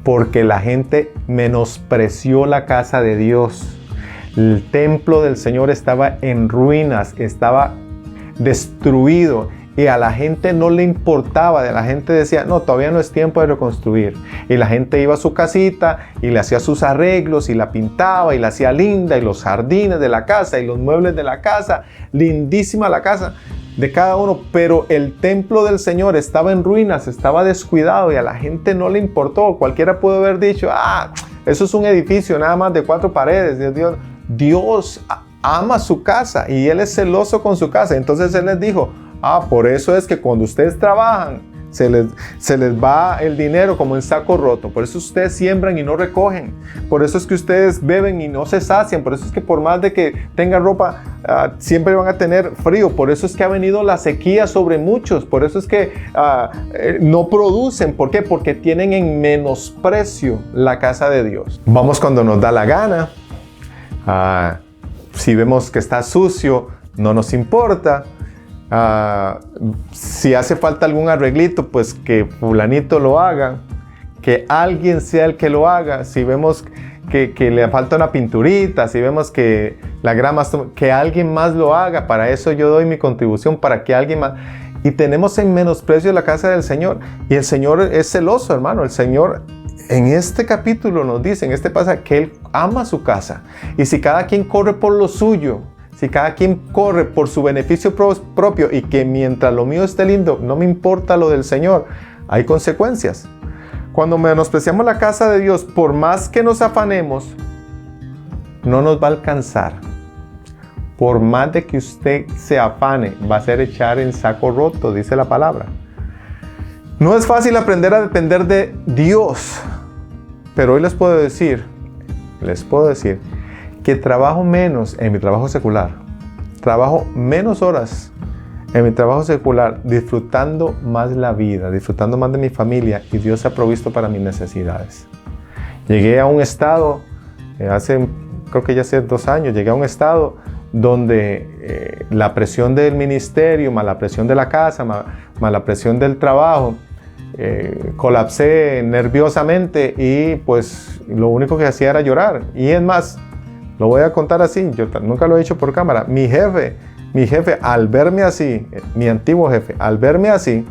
Porque la gente menospreció la casa de Dios. El templo del Señor estaba en ruinas, estaba destruido. Y a la gente no le importaba, la gente decía, no, todavía no es tiempo de reconstruir. Y la gente iba a su casita y le hacía sus arreglos y la pintaba y la hacía linda, y los jardines de la casa y los muebles de la casa, lindísima la casa de cada uno, pero el templo del Señor estaba en ruinas, estaba descuidado y a la gente no le importó. Cualquiera pudo haber dicho, eso es un edificio nada más de 4 paredes. Dios ama su casa y Él es celoso con su casa. Entonces Él les dijo, por eso es que cuando ustedes trabajan, se les va el dinero como en saco roto. Por eso ustedes siembran y no recogen. Por eso es que ustedes beben y no se sacian. Por eso es que por más de que tengan ropa, siempre van a tener frío. Por eso es que ha venido la sequía sobre muchos. Por eso es que no producen. ¿Por qué? Porque tienen en menosprecio la casa de Dios. Vamos cuando nos da la gana. Si vemos que está sucio, no nos importa. Si hace falta algún arreglito, pues que fulanito lo haga, que alguien sea el que lo haga. Si vemos que le falta una pinturita, si vemos que la grama, que alguien más lo haga. Para eso yo doy mi contribución, para que alguien más. Y tenemos en menosprecio la casa del Señor. Y el Señor es celoso, hermano. El Señor en este capítulo nos dice, en este pasaje, que Él ama su casa. Y si cada quien corre por lo suyo, si cada quien corre por su beneficio propio y que mientras lo mío esté lindo, no me importa lo del Señor, hay consecuencias. Cuando menospreciamos la casa de Dios, por más que nos afanemos, no nos va a alcanzar. Por más de que usted se afane, va a ser echar en saco roto, dice la palabra. No es fácil aprender a depender de Dios, pero hoy les puedo decir que trabajo menos en mi trabajo secular, trabajo menos horas en mi trabajo secular, disfrutando más la vida, disfrutando más de mi familia, y Dios ha provisto para mis necesidades. Llegué a un estado, creo que ya hace 2 años, llegué a un estado donde la presión del ministerio, más la presión de la casa, más la presión del trabajo, colapsé nerviosamente y pues lo único que hacía era llorar. Y es más, lo voy a contar así, yo nunca lo he hecho por cámara. Mi jefe al verme así, mi antiguo jefe, al verme así,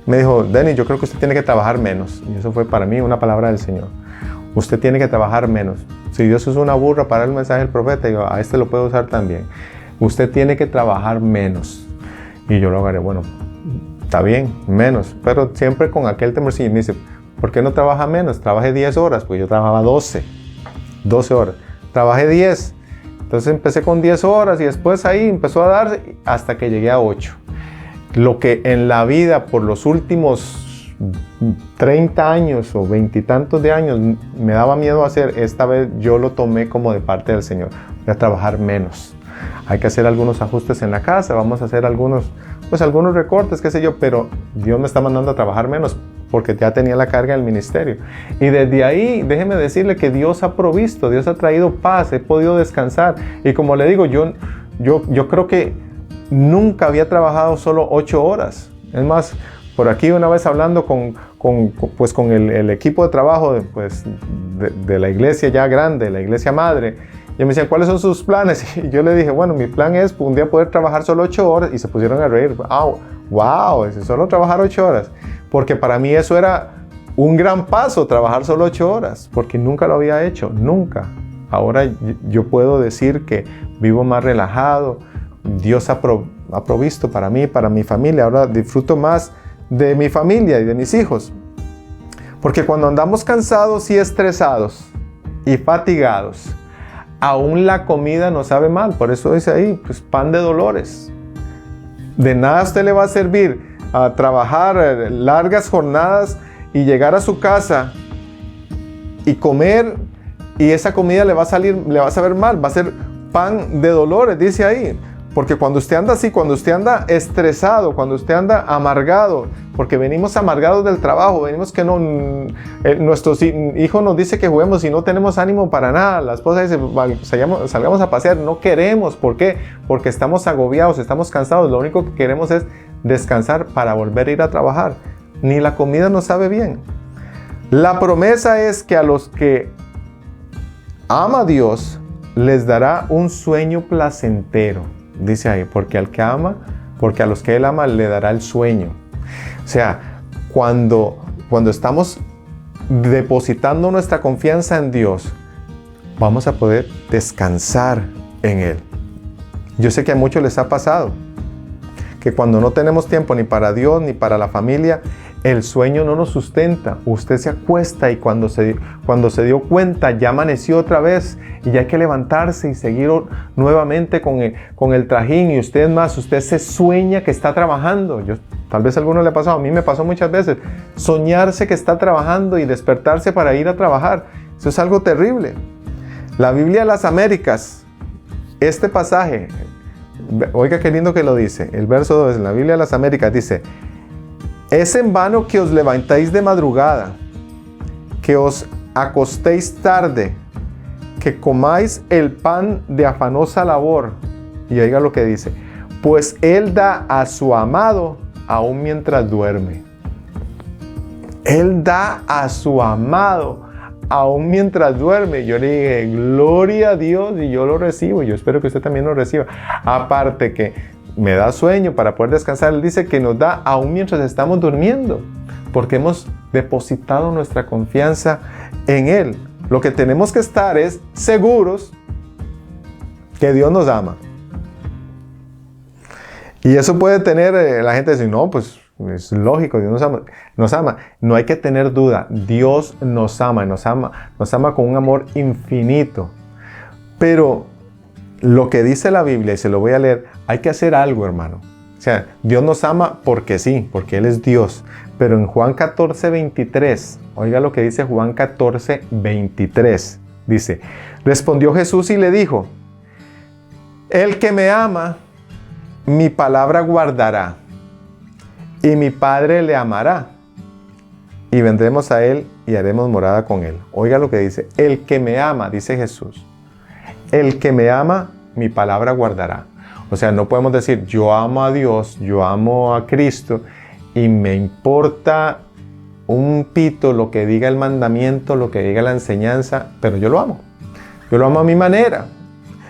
me dijo, Denny, yo creo que usted tiene que trabajar menos. Y eso fue para mí una palabra del Señor. Usted tiene que trabajar menos. Si Dios usa una burra para el mensaje del profeta, digo, a este lo puedo usar también. Usted tiene que trabajar menos. Y yo lo agarré, bueno, está bien, menos, pero siempre con aquel temorcillo. Y me dice, ¿por qué no trabaja menos? Trabajé 10 horas, pues yo trabajaba 12 horas. Trabajé 10, entonces empecé con 10 horas y después ahí empezó a darse hasta que llegué a 8. Lo que en la vida por los últimos 30 años o 20 y tantos de años me daba miedo hacer, esta vez yo lo tomé como de parte del Señor. Voy a trabajar menos. Hay que hacer algunos ajustes en la casa, vamos a hacer algunos recortes, qué sé yo, pero Dios me está mandando a trabajar menos porque ya tenía la carga del ministerio. Y desde ahí, déjeme decirle que Dios ha provisto, Dios ha traído paz, he podido descansar. Y como le digo, yo creo que nunca había trabajado solo 8 horas. Es más, por aquí una vez hablando con el equipo de trabajo de la iglesia ya grande, la iglesia madre, y me decían, ¿cuáles son sus planes? Y yo le dije, bueno, mi plan es un día poder trabajar solo 8 horas. Y se pusieron a reír. ¡Wow! Solo trabajar 8 horas. Porque para mí eso era un gran paso, trabajar solo 8 horas. Porque nunca lo había hecho, nunca. Ahora yo puedo decir que vivo más relajado. Dios ha provisto para mí, para mi familia. Ahora disfruto más de mi familia y de mis hijos. Porque cuando andamos cansados y estresados y fatigados, aún la comida nos sabe mal. Por eso dice ahí, pues pan de dolores. De nada a usted le va a servir a trabajar largas jornadas y llegar a su casa y comer, y esa comida le va a saber mal, va a ser pan de dolores, dice ahí. Porque cuando usted anda así, cuando usted anda estresado, cuando usted anda amargado, porque venimos amargados del trabajo, venimos que nuestros hijos nos dice que juguemos y no tenemos ánimo para nada. La esposa dice, salgamos a pasear, no queremos. ¿Por qué? Porque estamos agobiados, estamos cansados. Lo único que queremos es descansar para volver a ir a trabajar. Ni la comida nos sabe bien. La promesa es que a los que ama a Dios, les dará un sueño placentero. Dice ahí, porque a los que Él ama, le dará el sueño. O sea, cuando estamos depositando nuestra confianza en Dios, vamos a poder descansar en Él. Yo sé que a muchos les ha pasado que cuando no tenemos tiempo ni para Dios ni para la familia, el sueño no nos sustenta. Usted se acuesta y cuando se dio cuenta ya amaneció otra vez y ya hay que levantarse y seguir nuevamente con el trajín. Y usted se sueña que está trabajando. Tal vez a alguno le ha pasado, a mí me pasó muchas veces. Soñarse que está trabajando y despertarse para ir a trabajar. Eso es algo terrible. La Biblia de las Américas, este pasaje, oiga qué lindo que lo dice. El verso 2 en la Biblia de las Américas dice: es en vano que os levantéis de madrugada, que os acostéis tarde, que comáis el pan de afanosa labor. Y oiga lo que dice: pues Él da a su amado aún mientras duerme. Él da a su amado aún mientras duerme. Yo le dije, gloria a Dios, y yo lo recibo. Yo espero que usted también lo reciba. Aparte que me da sueño para poder descansar. Él dice que nos da aún mientras estamos durmiendo, porque hemos depositado nuestra confianza en Él. Lo que tenemos que estar es seguros que Dios nos ama. Y eso puede tener, la gente dice, no, pues es lógico, Dios nos ama. No hay que tener duda, Dios nos ama con un amor infinito. Pero lo que dice la Biblia, y se lo voy a leer, hay que hacer algo, hermano. O sea, Dios nos ama porque sí, porque Él es Dios. Pero en Juan 14:23, oiga lo que dice Juan 14:23. Dice, respondió Jesús y le dijo: el que me ama, mi palabra guardará, y mi Padre le amará, y vendremos a Él y haremos morada con Él. Oiga lo que dice, el que me ama, dice Jesús. El que me ama, mi palabra guardará. O sea, no podemos decir, yo amo a Dios, yo amo a Cristo, y me importa un pito lo que diga el mandamiento, lo que diga la enseñanza, pero yo lo amo. Yo lo amo a mi manera.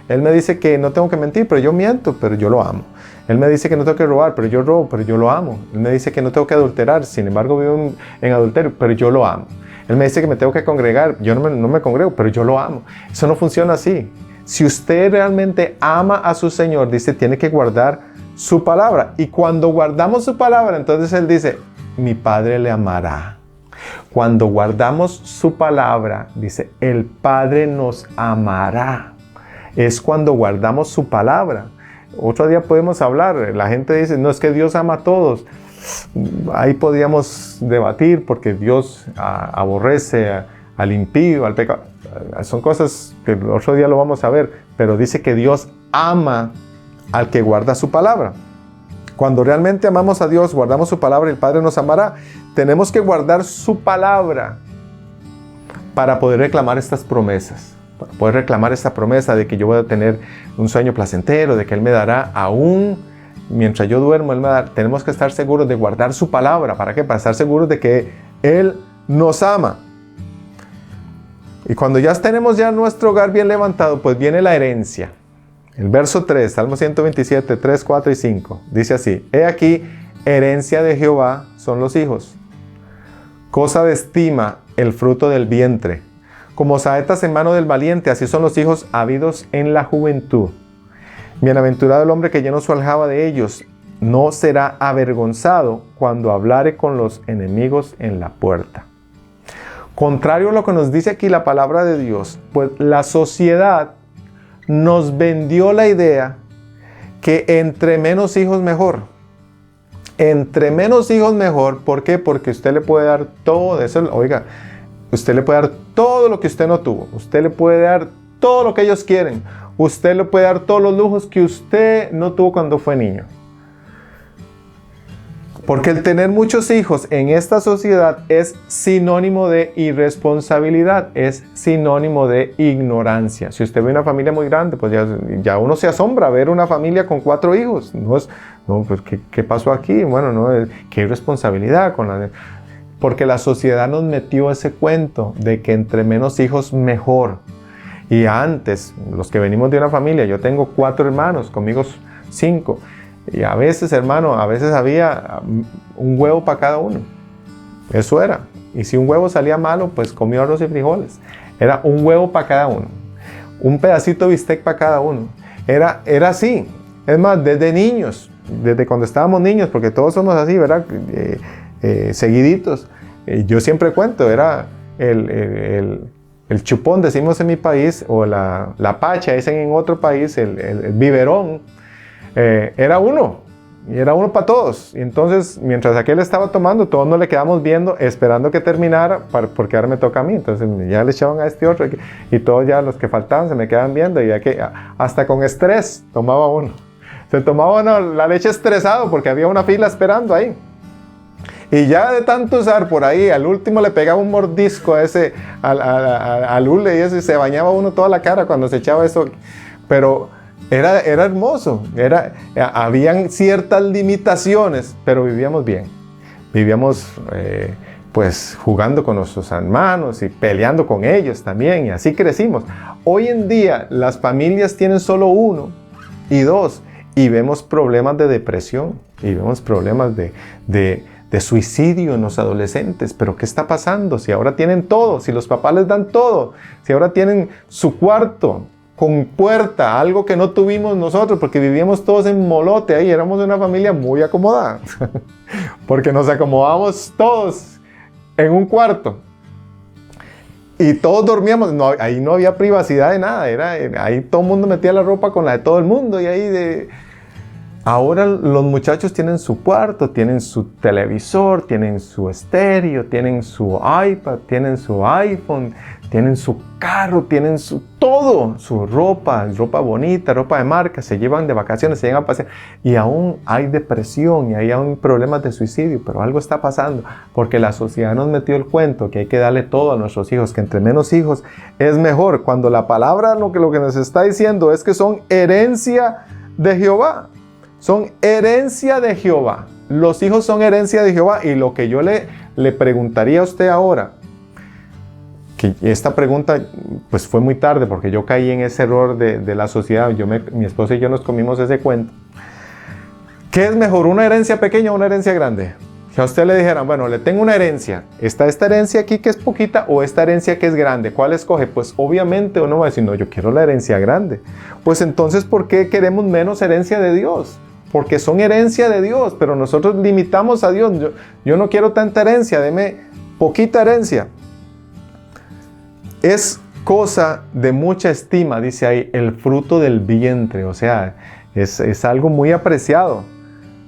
Él me dice que no tengo que mentir, pero yo miento, pero yo lo amo. Él me dice que no tengo que robar, pero yo robo, pero yo lo amo. Él me dice que no tengo que adulterar, sin embargo vivo en adulterio, pero yo lo amo. Él me dice que me tengo que congregar, yo no me congrego, pero yo lo amo. Eso no funciona así. Si usted realmente ama a su Señor, dice, tiene que guardar su palabra. Y cuando guardamos su palabra, entonces Él dice, mi Padre le amará. Cuando guardamos su palabra, dice, el Padre nos amará. Es cuando guardamos su palabra. Otro día podemos hablar, la gente dice, no, es que Dios ama a todos. Ahí podríamos debatir porque Dios aborrece al impío, al pecado. Son cosas que el otro día lo vamos a ver, pero dice que Dios ama al que guarda su palabra. Cuando realmente amamos a Dios, guardamos su palabra y el Padre nos amará. Tenemos que guardar su palabra para poder reclamar estas promesas. Para poder reclamar esta promesa de que yo voy a tener un sueño placentero, de que Él me dará aún mientras yo duermo, Él me dará. Tenemos que estar seguros de guardar su palabra. ¿Para qué? Para estar seguros de que Él nos ama. Y cuando ya tenemos ya nuestro hogar bien levantado, pues viene la herencia. El verso 3, Salmo 127, 3, 4 y 5, dice así: he aquí, herencia de Jehová son los hijos, cosa de estima el fruto del vientre. Como saetas en mano del valiente, así son los hijos habidos en la juventud. Bienaventurado el hombre que llenó su aljaba de ellos, no será avergonzado cuando hablare con los enemigos en la puerta. Contrario a lo que nos dice aquí la palabra de Dios, pues la sociedad nos vendió la idea que entre menos hijos mejor. Entre menos hijos mejor, ¿por qué? Porque usted le puede dar todo eso. Oiga, usted le puede dar todo lo que usted no tuvo. Usted le puede dar todo lo que ellos quieren. usted le puede dar todos los lujos que usted no tuvo cuando fue niño. Porque el tener muchos hijos en esta sociedad es sinónimo de irresponsabilidad, es sinónimo de ignorancia. Si usted ve una familia muy grande, pues ya uno se asombra ver una familia con 4 hijos. Pues ¿qué pasó aquí? Bueno, qué irresponsabilidad porque la sociedad nos metió ese cuento de que entre menos hijos mejor. Y antes, los que venimos de una familia, yo tengo 4 hermanos, conmigo 5. Y a veces, hermano, había un huevo para cada uno. Eso era. Y si un huevo salía malo, pues comió arroz y frijoles. Era un huevo para cada uno. Un pedacito de bistec para cada uno. Era así. Es más, desde niños, desde cuando estábamos niños, porque todos somos así, ¿verdad? Seguiditos. Yo siempre cuento, era el chupón, decimos en mi país, o la pacha, dicen en otro país, el biberón. Era uno, y era uno para todos. Y entonces, mientras aquel estaba tomando, todos nos le quedamos viendo, esperando que terminara, porque ahora me toca a mí. Entonces ya le echaban a este otro, y todos ya los que faltaban se me quedaban viendo, y ya que hasta con estrés tomaba uno. Se tomaba uno la leche estresado, porque había una fila esperando ahí. Y ya de tanto usar por ahí, al último le pegaba un mordisco a ese, al hule, y eso, y se bañaba uno toda la cara cuando se echaba eso. Pero era hermoso, habían ciertas limitaciones, pero vivíamos bien. Vivíamos pues jugando con nuestros hermanos y peleando con ellos también, y así crecimos. Hoy en día las familias tienen solo 1 y 2, y vemos problemas de depresión, y vemos problemas de suicidio en los adolescentes. Pero ¿qué está pasando? Si ahora tienen todo, si los papás les dan todo, si ahora tienen su cuarto con puerta, algo que no tuvimos nosotros, porque vivíamos todos en molote ahí, éramos una familia muy acomodada, porque nos acomodamos todos en un cuarto, y todos dormíamos, ahí no había privacidad de nada, ahí todo el mundo metía la ropa con la de todo el mundo, y ahora los muchachos tienen su cuarto, tienen su televisor, tienen su estéreo, tienen su iPad, tienen su iPhone, tienen su carro, tienen todo, su ropa bonita, ropa de marca, se llevan de vacaciones, se llegan a pasear, y aún hay depresión, y hay aún problemas de suicidio. Pero algo está pasando, porque la sociedad nos metió el cuento que hay que darle todo a nuestros hijos, que entre menos hijos es mejor, cuando la palabra lo que nos está diciendo es que son herencia de Jehová. Son herencia de Jehová. Los hijos son herencia de Jehová. Y lo que yo le preguntaría a usted ahora, que esta pregunta pues fue muy tarde, porque yo caí en ese error de la sociedad. Mi esposa y yo nos comimos ese cuento. ¿Qué es mejor, una herencia pequeña o una herencia grande? Si a usted le dijeran, bueno, le tengo una herencia, ¿está esta herencia aquí que es poquita o esta herencia que es grande? ¿Cuál escoge? Pues obviamente uno va a decir, no, yo quiero la herencia grande. Pues entonces, ¿por qué queremos menos herencia de Dios? Porque son herencia de Dios, pero nosotros limitamos a Dios. Yo no quiero tanta herencia, deme poquita herencia. Es cosa de mucha estima, dice ahí, el fruto del vientre. O sea, es algo muy apreciado.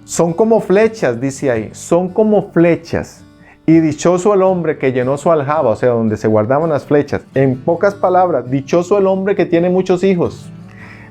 Son como flechas, dice ahí, son como flechas. Y dichoso el hombre que llenó su aljaba, o sea, donde se guardaban las flechas. En pocas palabras, dichoso el hombre que tiene muchos hijos.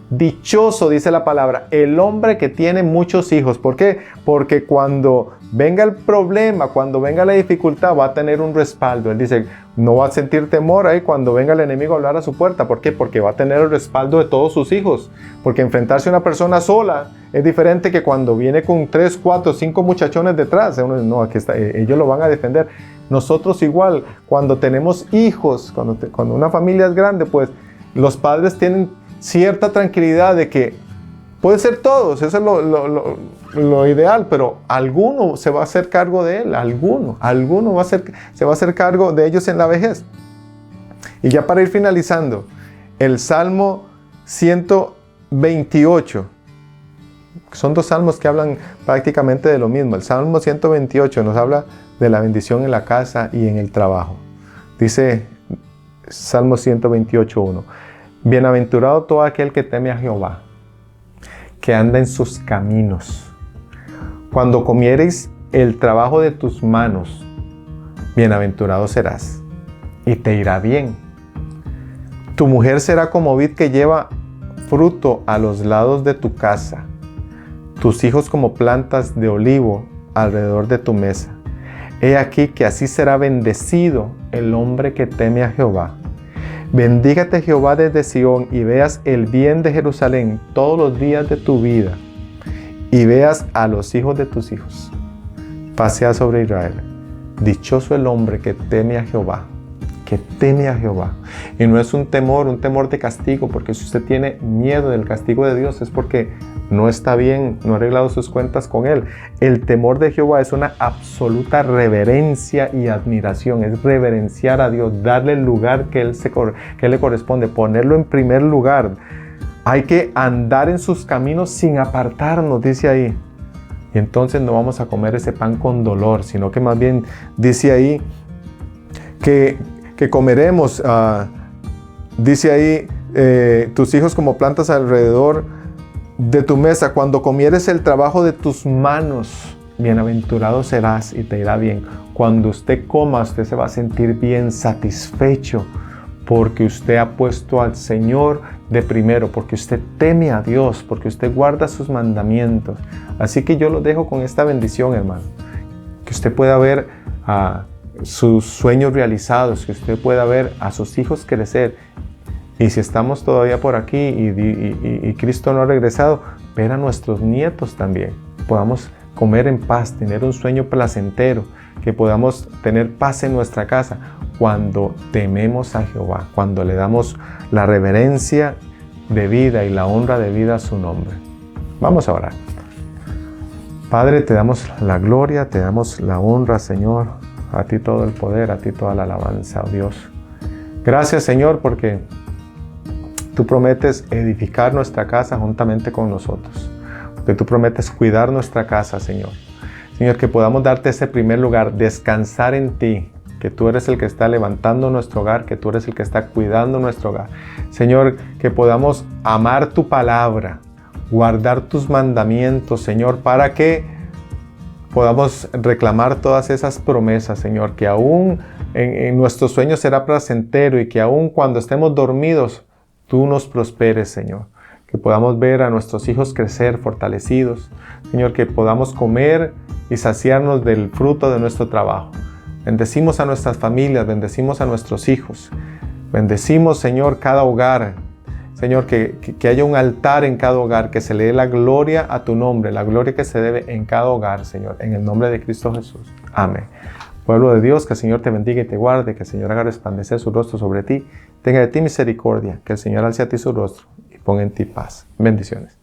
Dichoso, dice la palabra, el hombre que tiene muchos hijos. ¿Por qué? Porque cuando venga el problema, cuando venga la dificultad, va a tener un respaldo. Él dice, no va a sentir temor ahí cuando venga el enemigo a hablar a su puerta. ¿Por qué? Porque va a tener el respaldo de todos sus hijos. Porque enfrentarse a una persona sola es diferente que cuando viene con 3, 4, 5 muchachones detrás. Uno dice, no, aquí está, ellos lo van a defender. Nosotros igual, cuando tenemos hijos, cuando una familia es grande, pues los padres tienen cierta tranquilidad de que puede ser todos, eso es lo ideal, pero alguno se va a hacer cargo de él, alguno se va a hacer cargo de ellos en la vejez. Y ya para ir finalizando, el Salmo 128, son 2 salmos que hablan prácticamente de lo mismo. El Salmo 128 nos habla de la bendición en la casa y en el trabajo. Dice Salmo 128:1. Bienaventurado todo aquel que teme a Jehová, que anda en sus caminos. Cuando comiereis el trabajo de tus manos, bienaventurado serás, y te irá bien. Tu mujer será como vid que lleva fruto a los lados de tu casa, tus hijos como plantas de olivo alrededor de tu mesa. He aquí que así será bendecido el hombre que teme a Jehová. Bendígate Jehová desde Sión y veas el bien de Jerusalén todos los días de tu vida y veas a los hijos de tus hijos. Pasea sobre Israel. Dichoso el hombre que teme a Jehová. Que teme a Jehová. Y no es un temor de castigo, porque si usted tiene miedo del castigo de Dios es porque no está bien, no ha arreglado sus cuentas con Él. El temor de Jehová es una absoluta reverencia y admiración, es reverenciar a Dios, darle el lugar que Él le corresponde, ponerlo en primer lugar. Hay que andar en sus caminos sin apartarnos, dice ahí. Y entonces no vamos a comer ese pan con dolor, sino que más bien dice ahí que comeremos, dice ahí, tus hijos como plantas alrededor de tu mesa. Cuando comieres el trabajo de tus manos, bienaventurado serás y te irá bien. Cuando usted coma, usted se va a sentir bien, satisfecho, porque usted ha puesto al Señor de primero, porque usted teme a Dios, porque usted guarda sus mandamientos. Así que yo lo dejo con esta bendición, hermano, que usted pueda ver sus sueños realizados, que usted pueda ver a sus hijos crecer. Y si estamos todavía por aquí y Cristo no ha regresado, ver a nuestros nietos también. Podamos comer en paz, tener un sueño placentero, que podamos tener paz en nuestra casa cuando tememos a Jehová, cuando le damos la reverencia de vida y la honra de vida a su nombre. Vamos a orar. Padre, te damos la gloria, te damos la honra, Señor. A ti todo el poder, a ti toda la alabanza, oh Dios. Gracias, Señor, porque tú prometes edificar nuestra casa juntamente con nosotros. Porque tú prometes cuidar nuestra casa, Señor. Señor, que podamos darte ese primer lugar, descansar en ti, que tú eres el que está levantando nuestro hogar, que tú eres el que está cuidando nuestro hogar. Señor, que podamos amar tu palabra, guardar tus mandamientos, Señor, para que podamos reclamar todas esas promesas, Señor, que aún en nuestros sueños será placentero y que aún cuando estemos dormidos, tú nos prosperes, Señor. Que podamos ver a nuestros hijos crecer fortalecidos, Señor, que podamos comer y saciarnos del fruto de nuestro trabajo. Bendecimos a nuestras familias, bendecimos a nuestros hijos, bendecimos, Señor, cada hogar. Señor, que haya un altar en cada hogar, que se le dé la gloria a tu nombre, la gloria que se debe en cada hogar, Señor, en el nombre de Cristo Jesús. Amén. Pueblo de Dios, que el Señor te bendiga y te guarde, que el Señor haga resplandecer su rostro sobre ti, tenga de ti misericordia, que el Señor alce a ti su rostro y ponga en ti paz. Bendiciones.